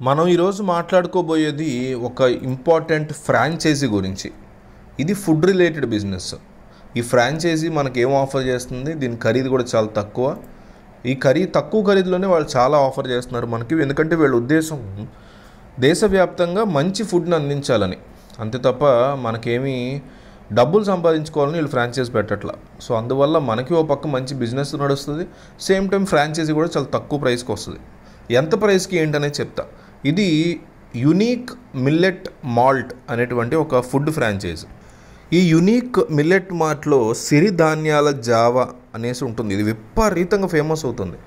మనం ఈరోజు మాట్లాడుకోబోయేది ఒక ఇంపార్టెంట్ ఫ్రాంచైజీ గురించి. ఇది ఫుడ్ రిలేటెడ్ బిజినెస్. ఈ ఫ్రాంచైజీ మనకి ఏం ఆఫర్ చేస్తుంది, దీని ఖరీదు కూడా చాలా తక్కువ. ఈ తక్కువ ఖరీదులోనే వాళ్ళు చాలా ఆఫర్ చేస్తున్నారు మనకి. ఎందుకంటే వీళ్ళ ఉద్దేశం దేశవ్యాప్తంగా మంచి ఫుడ్ని అందించాలని, అంతే తప్ప మనకేమీ డబ్బులు సంపాదించుకోవాలని వీళ్ళు ఫ్రాంచైజీ పెట్టట్లా. సో అందువల్ల మనకి ఓ పక్క మంచి బిజినెస్ నడుస్తుంది, సేమ్ టైం ఫ్రాంచైజీ కూడా చాలా తక్కువ ప్రైస్కి వస్తుంది. ఎంత ప్రైస్కి ఏంటనేది చెప్తా. ఇది యునీక్ మిల్లెట్ మాల్ట్ అనేటువంటి ఒక ఫుడ్ ఫ్రాంచైజీ. ఈ యునీక్ మిల్లెట్ మార్ట్లో సిరిధాన్యాల జావా అనేసి ఉంటుంది. ఇది విపరీతంగా ఫేమస్ అవుతుంది.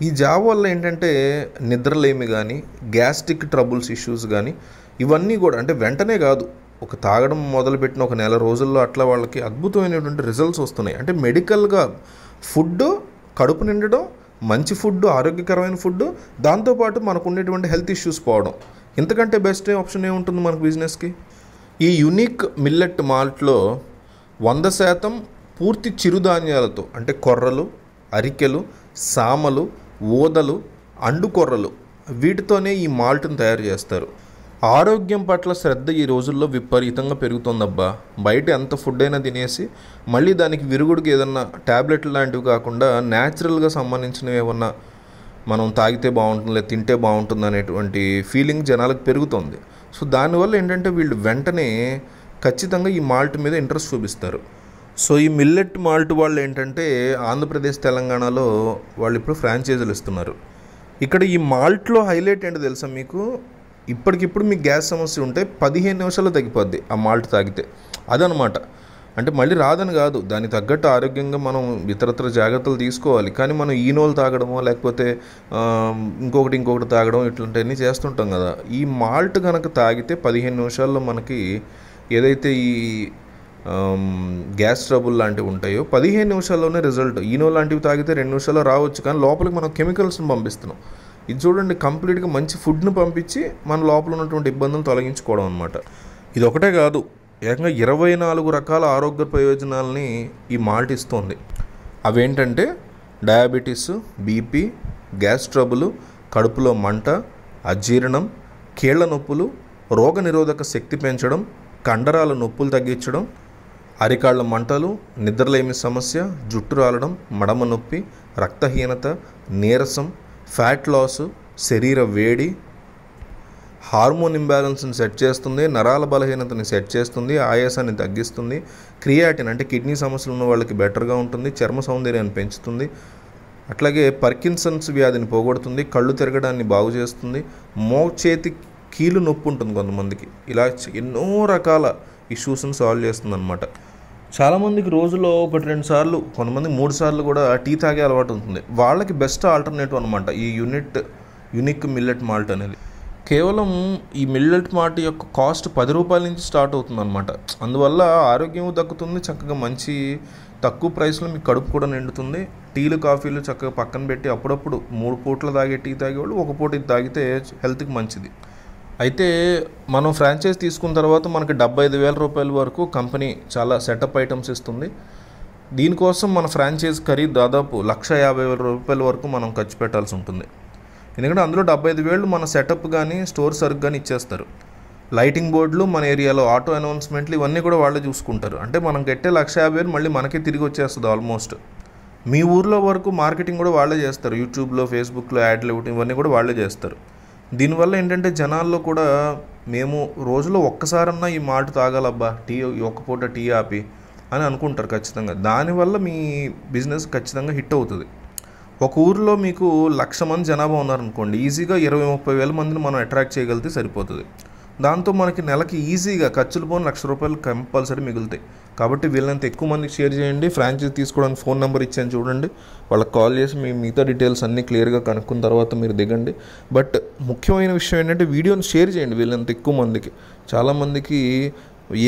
ఈ జావా వల్ల ఏంటంటే నిద్రలేమి కానీ, గ్యాస్ట్రిక్ ట్రబుల్స్ ఇష్యూస్ కానీ, ఇవన్నీ కూడా అంటే వెంటనే కాదు, ఒక తాగడం మొదలుపెట్టిన ఒక నెల రోజుల్లో అట్లా వాళ్ళకి అద్భుతమైనటువంటి రిజల్ట్స్ వస్తున్నాయి. అంటే మెడికల్గా ఫుడ్ కడుపు నిండడం, మంచి ఫుడ్, ఆరోగ్యకరమైన ఫుడ్, దాంతోపాటు మనకు ఉండేటువంటి హెల్త్ ఇష్యూస్ పోవడం, ఇంతకంటే బెస్ట్ ఆప్షన్ ఏముంటుంది మనకు బిజినెస్కి. ఈ యునీక్ మిల్లెట్ మాల్ట్లో 100% పూర్తి చిరుధాన్యాలతో, అంటే కొర్రలు, అరికెలు, సామలు, ఓదలు, అండు కొర్రలు, వీటితోనే ఈ మాల్ట్ని తయారు చేస్తారు. ఆరోగ్యం పట్ల శ్రద్ధ ఈ రోజుల్లో విపరీతంగా పెరుగుతుందబ్బా. బయట ఎంత ఫుడ్ అయినా తినేసి మళ్ళీ దానికి విరుగుడికి ఏదన్నా ట్యాబ్లెట్లు లాంటివి కాకుండా న్యాచురల్గా సంబంధించినవి ఏమన్నా మనం తాగితే బాగుంటుంది, లేదా తింటే బాగుంటుంది అనేటువంటి ఫీలింగ్ జనాలకు పెరుగుతుంది. సో దానివల్ల ఏంటంటే వీళ్ళు వెంటనే ఖచ్చితంగా ఈ మాల్ట్ మీద ఇంట్రెస్ట్ చూపిస్తారు. సో ఈ మిల్లెట్ మాల్ట్ వాళ్ళు ఏంటంటే ఆంధ్రప్రదేశ్, తెలంగాణలో వాళ్ళు ఇప్పుడు ఫ్రాంచైజీలు ఇస్తున్నారు. ఇక్కడ ఈ మాల్ట్లో హైలైట్ ఏంటో తెలుసా మీకు? ఇప్పటికిప్పుడు మీకు గ్యాస్ సమస్య ఉంటే 15 నిమిషాల్లో తగ్గిపోద్ది ఆ మాల్ట్ తాగితే. అదనమాట. అంటే మళ్ళీ రాదని కాదు, దానికి తగ్గట్టు ఆరోగ్యంగా మనం ఇతరత్ర జాగ్రత్తలు తీసుకోవాలి. కానీ మనం ఈనోలు తాగడమో లేకపోతే ఇంకొకటి తాగడం ఇట్లాంటివన్నీ చేస్తుంటాం కదా. ఈ మాల్ట్ కనుక తాగితే 15 నిమిషాల్లో మనకి ఏదైతే ఈ గ్యాస్ ట్రబుల్ లాంటివి ఉంటాయో 15 నిమిషాల్లోనే రిజల్ట్. ఈనో లాంటివి తాగితే 2 నిమిషాల్లో రావచ్చు, కానీ లోపలికి మనం కెమికల్స్ని పంపిస్తున్నాం. ఇది చూడండి, కంప్లీట్గా మంచి ఫుడ్ని పంపించి మన లోపల ఉన్నటువంటి ఇబ్బందులు తొలగించుకోవడం అనమాట. ఇది ఒకటే కాదు, ఏకంగా 24 రకాల ఆరోగ్య ప్రయోజనాలని ఈ మాల్ట్ ఇస్తుంది. అవేంటంటే డయాబెటీస్, బీపీ, గ్యాస్ ట్రబుల్, కడుపులో మంట, అజీర్ణం, కీళ్ల నొప్పులు, రోగనిరోధక శక్తి పెంచడం, కండరాల నొప్పులు తగ్గించడం, అరికాళ్ల మంటలు, నిద్రలేమి సమస్య, జుట్టు రాలడం, మడమ నొప్పి, రక్తహీనత, నీరసం, ఫ్యాట్ లాస్, శరీర వేడి, హార్మోన్ ఇంబ్యాలెన్స్ని సెట్ చేస్తుంది, నరాల బలహీనతని సెట్ చేస్తుంది, ఆయాసాన్ని తగ్గిస్తుంది, క్రియాటిన్ అంటే కిడ్నీ సమస్యలు ఉన్న వాళ్ళకి బెటర్గా ఉంటుంది, చర్మ సౌందర్యాన్ని పెంచుతుంది, అట్లాగే పర్కిన్సన్స్ వ్యాధిని పోగొడుతుంది, కళ్ళు తిరగడాన్ని బాగు చేస్తుంది, మోచేతి కీలు నొప్పి ఉంటుంది కొంతమందికి. ఇలా ఎన్నో రకాల ఇష్యూస్ని సాల్వ్ చేస్తుంది అనమాట. చాలామందికి రోజులో 1-2 సార్లు, కొంతమంది 3 సార్లు కూడా టీ తాగే అలవాటు ఉంటుంది. వాళ్ళకి బెస్ట్ ఆల్టర్నేటివ్ అనమాట ఈ యునిక్ మిల్లెట్ మాల్ట్ అనేది. కేవలం ఈ మిల్లెట్ మాల్ట్ యొక్క కాస్ట్ 10 రూపాయల నుంచి స్టార్ట్ అవుతుంది అనమాట. అందువల్ల ఆరోగ్యం దక్కుతుంది, చక్కగా మంచి తక్కువ ప్రైస్లో మీకు కడుపు కూడా నిండుతుంది. టీలు, కాఫీలు చక్కగా పక్కన పెట్టి అప్పుడప్పుడు 3 పూటలు తాగే టీ తాగేవాళ్ళు ఒక పూట ఇది తాగితే హెల్త్కి మంచిది. అయితే మనం ఫ్రాంచైజ్ తీసుకున్న తర్వాత మనకి 75,000 రూపాయల వరకు కంపెనీ చాలా సెటప్ ఐటమ్స్ ఇస్తుంది. దీనికోసం మన ఫ్రాంచైజ్ ఖరీదు దాదాపు 1,50,000 రూపాయల వరకు మనం ఖర్చు పెట్టాల్సి ఉంటుంది. ఎందుకంటే అందులో 75,000 మన సెటప్ కానీ స్టోర్ సరుకు కానీ ఇచ్చేస్తారు. లైటింగ్ బోర్డులు, మన ఏరియాలో ఆటో అనౌన్స్మెంట్లు, ఇవన్నీ కూడా వాళ్ళే చూసుకుంటారు. అంటే మనం కట్టే 1,50,000 మళ్ళీ మనకే తిరిగి వచ్చేస్తుంది ఆల్మోస్ట్. మీ ఊర్లో వరకు మార్కెటింగ్ కూడా వాళ్ళే చేస్తారు. యూట్యూబ్లో, ఫేస్బుక్లో యాడ్లు ఇవ్వటం, ఇవన్నీ కూడా వాళ్ళే చేస్తారు. దీనివల్ల ఏంటంటే జనాల్లో కూడా మేము రోజులో ఒక్కసారన్నా ఈ మాల్ట్ తాగాలబ్బా, టీ ఒక్క పూట టీ ఆపి అని అనుకుంటారు ఖచ్చితంగా. దానివల్ల మీ బిజినెస్ ఖచ్చితంగా హిట్ అవుతుంది. ఒక ఊరిలో మీకు 1,00,000 మంది జనాభా ఉన్నారనుకోండి, ఈజీగా 20-30 వేల మందిని మనం అట్రాక్ట్ చేయగలిగితే సరిపోతుంది. దాంతో మనకి నెలకి ఈజీగా ఖర్చులు పోని 1,00,000 రూపాయలు కంపల్సరీ మిగులుతాయి. కాబట్టి వీళ్ళంత ఎక్కువ మందికి షేర్ చేయండి. ఫ్రాంచైజీ తీసుకోవడానికి ఫోన్ నెంబర్ ఇచ్చాను చూడండి, వాళ్ళకి కాల్ చేసి మీ మిగతా డీటెయిల్స్ అన్నీ క్లియర్గా కనుక్కున్న తర్వాత మీరు దిగండి. బట్ ముఖ్యమైన విషయం ఏంటంటే వీడియోని షేర్ చేయండి వీళ్ళంత ఎక్కువ మందికి. చాలామందికి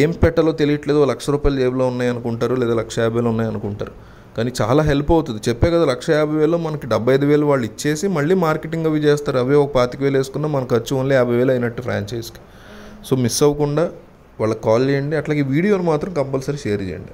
ఏం పెట్టాలో తెలియట్లేదు, 1,00,000 రూపాయలు జేబులో ఉన్నాయనుకుంటారు, లేదా 1,50,000 ఉన్నాయనుకుంటారు. కానీ చాలా హెల్ప్ అవుతుంది. చెప్పే కదా, 1,50,000 మనకి 75,000 వాళ్ళు ఇచ్చేసి మళ్ళీ మార్కెటింగ్ అవి చేస్తారు. అవే ఒక 25,000 వేసుకున్నా మన ఖర్చు ఓన్లీ 50,000 అయినట్టు ఫ్రాంచైజ్కి. సో మిస్ అవ్వకుండా వాళ్ళకి కాల్ చేయండి. అట్లాగే వీడియోని మాత్రం కంపల్సరీ షేర్ చేయండి.